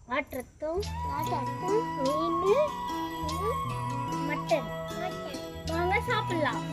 ஆற்றத்தும் மீன் mutton வாங்க சாப்பிடலாம்.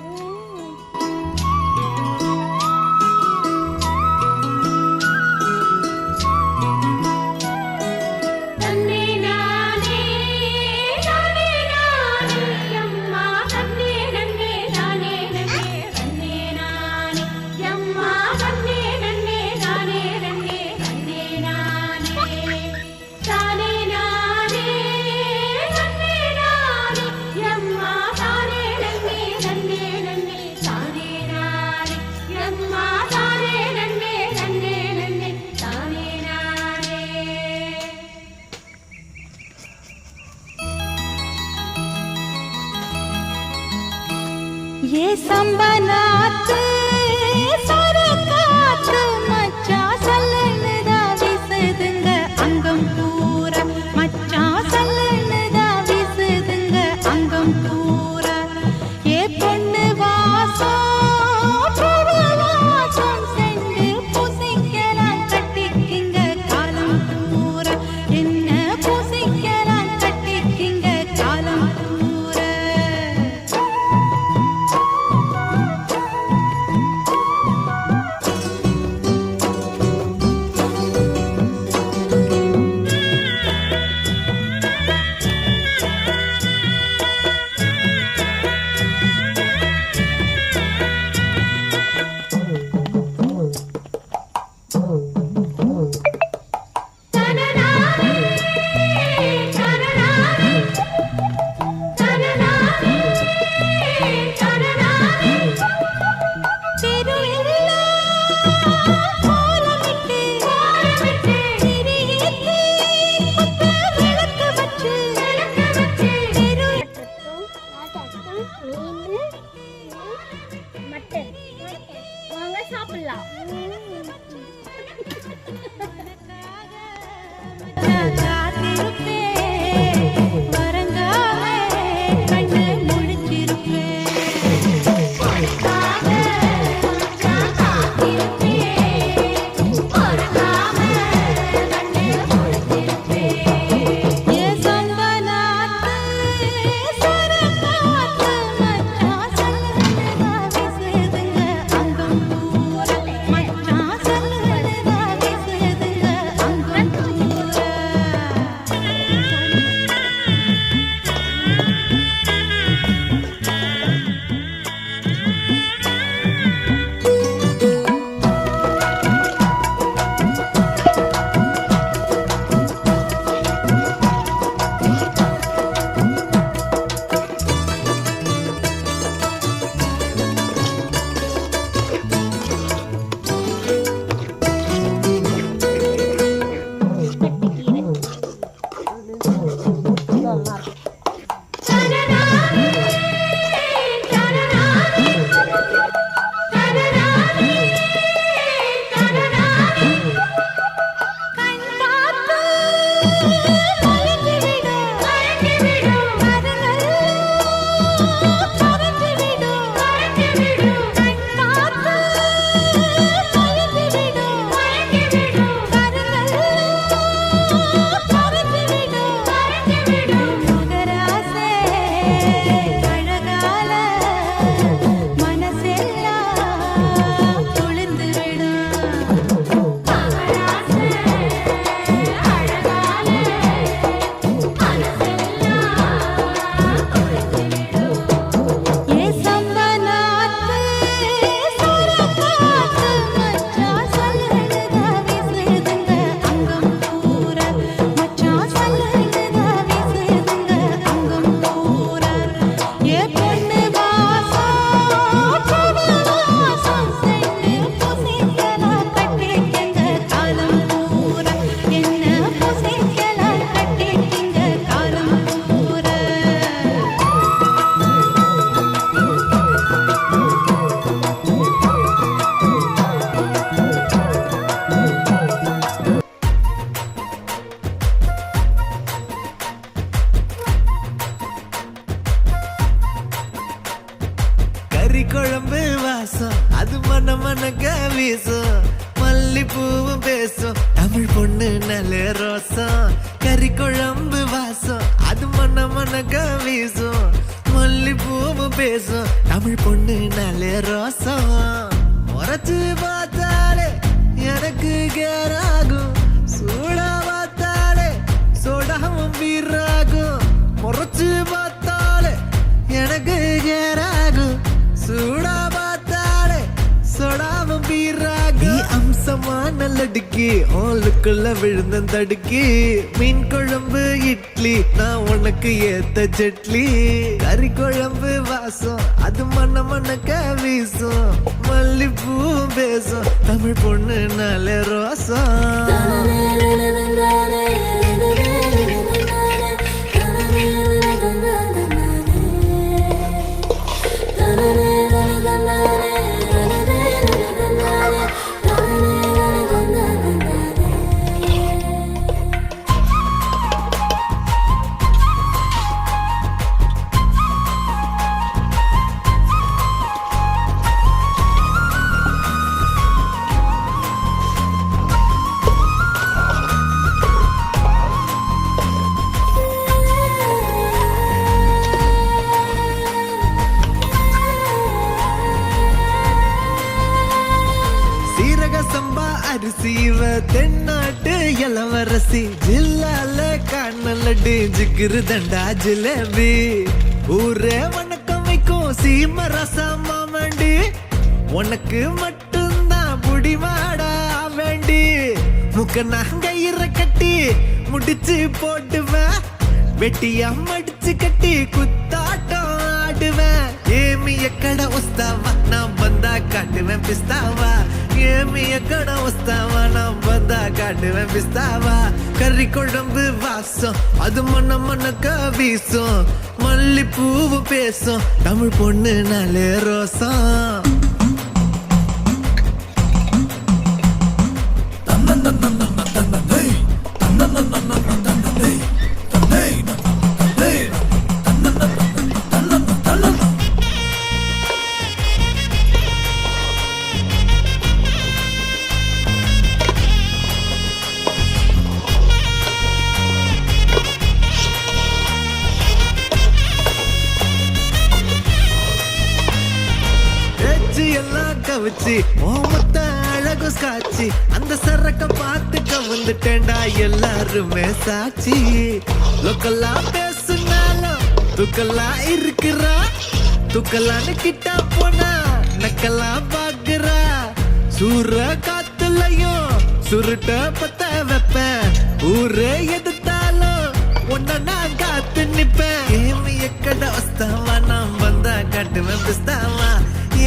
ये संबनात सरकात मच्चा सल्लनदा विसदंग अंगम पूरा मच्चा सल्लनदा विसदंग अंगम पूरा ये பொண்ணு வாசம் வாசம் சென்று பூசிக்கலாம் கட்டிக்கிங்க காலம் பூரா என்ன பூசிக்கலாம் கட்டிக்கிங்க காலம் பூரா மட்டன் வாங்க சாப்பிடலாம். குழம்பு வாசம் அது மன மனக்க வீசும் மல்லிப்பூவும் பேசும் தமிழ் பொண்ணு நல்ல ரோசம் கறி குழம்பு வாசம் அது மன மனக்க வீசும் மல்லிப்பூவு பேசும் தமிழ் பொண்ணு நல்ல ரோசம் முறைச்சு பார்த்தாலே எனக்கு கேராகும் சூடா பார்த்தாலே சோடாவும் வீராகும் முறைச்சு பார்த்தாலே எனக்கு கேராகும் சூடா பார்த்தாலே சோடாவும் வீராகும் அம்சமான லடுக்கி ஓலுக்குள்ள விழுந்த தடுக்கி மீன் குழம்பு இட்லி நான் உனக்கு ஏத்த சட்லி கறி குழம்பு வாசம் அது மன மனக்க வீசும் மல்லிப்பூ பேசும் தமிழ் பொண்ணு நல்ல ரோசம் சம்பா அரிசிவ தென்னாட்டு இளவரசி ஜில்லால கண்ணலடு ஜிகிரு தண்டா ஜிலேபி ஊரே வணக்கம் வைக்கும் சீம ரசமா வேண்டி உனக்கு மட்டும்தான் புடிவாடா வேண்டி முக்க நாங்கயிற கட்டி முடிச்சு போட்டுவேன் வெட்டியா மடிச்சு கட்டி குத்தாட்டம் ஆடுவேன் ஏமிய கடை உஸ்தாவா நான் வந்தா காட்டுவேன் பிஸ்தாவா ஏமிய கடை உஸ்தாவா நான் வந்தா காட்டுவேன் பிஸ்தாவா கறி குழம்பு வாசம் அது மன மனக்க வீசும் மல்லிப்பூவு பேசும் தமிழ் பொண்ணு நல்ல ரோசம் எல்லாம் கவிச்சு ஓமத்த அழகு காட்சி அந்த சரக்க பார்த்து கவுந்துட்டேன்டா எல்லாருமே சாட்சி லோக்கல்லா பேசுனாலும் துக்கல்லா இருக்கிறா துக்கல்லான்னு கிட்ட போனா நக்கல்லா பாக்குறா சூற காத்துலயும் சுருட்ட பத்த வைப்பேன் ஊரே எதிர்த்தாலும் உன்ன நான் காத்து நிப்பேன் ஏமிய கடை வஸ்தாவா நான் வந்தா காட்டுவேன் பிஸ்தாவா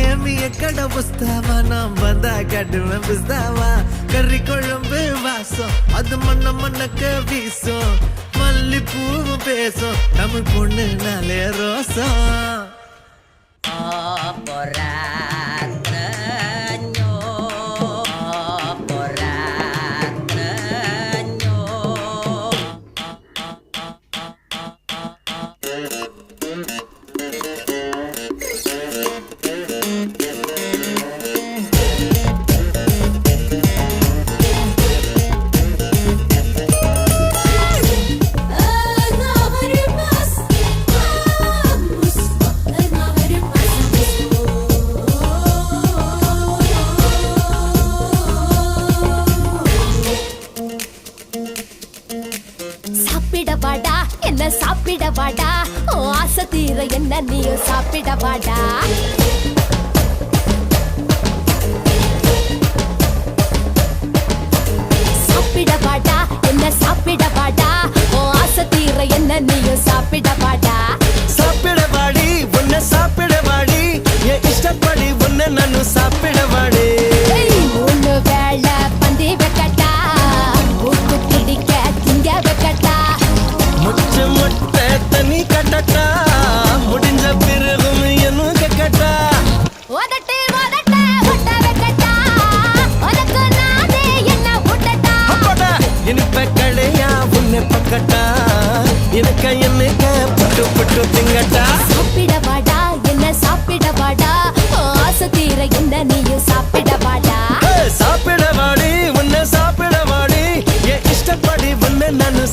ஏமிய கடை புஸ்தாவா நான் வந்தா காட்டுவேன் பிஸ்தாவா கறி குழம்பு வாசம் அது மண்ண மண்ணக்க வீசும் மல்லிப்பூவு பேசும் தமிழ் பொண்ணு நாளே ரோசம் சாப்பிடவாடா என்ன சாப்பிடவாடா ஆசை தீர என்ன நீயும் சாப்பிடவாடா சாப்பிடவாடா என்ன சாப்பிடவாடா ஆசை தீர என்ன நீயும் சாப்பிடவாடா சாப்பிடவாடி உன்னை சாப்பிடவாடி என் இஷ்டப்படி உன்னை நானு சாப்பிடவாடி மூணு வேளை பந்தி வைக்கட்டா ஊத்து பிடிக்க திங்க வைக்கட்டா முச்சு முட்டை தண்ணி கட்டட்டா முடிஞ்ச பிறகும் என்ன கட்டா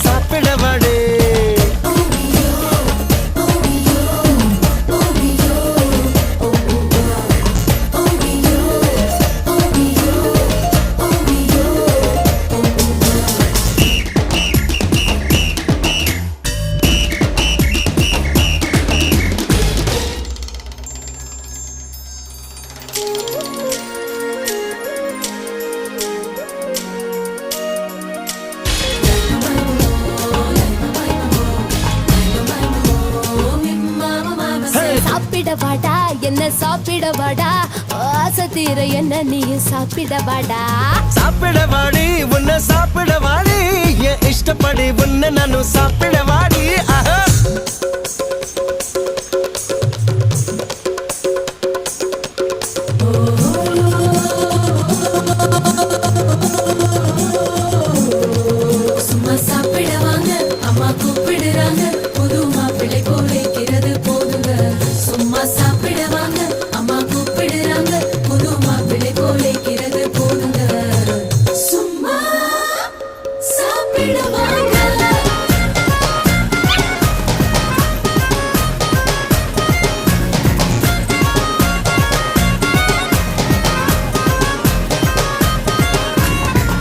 சாப்பிடவாடே. சாப்பிடவாடா என்ன சாப்பிடவாடா ஆசை தீர என்ன நீ சாப்பிடவாடா சாப்பிடவாடி உன்னை சாப்பிடவாடி என் இஷ்டப்படி உன்னை நானும் சாப்பிடவாடி. ஆஹா. சும்மா சாப்பிடவாங்க அம்மா கூப்பிடுறாங்க புது மாப்பிள்ளை போலைக்கிறது போதுங்க சும்மா சாப்பிடவாங்க அம்மா கூப்பிடுறாங்க புது மாப்பிள்ளை போலைக்கிறது போதுங்க சும்மா சாப்பிடவாங்க.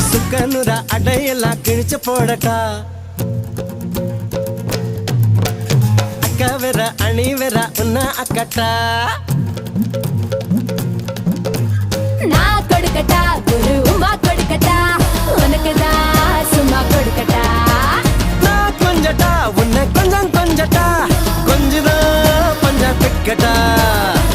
சுக்கனுர அடையெல்லாம் கிழிச்சு போடட்டா. அக்கா வேற அணி வேற உன்ன அக்கட்டா.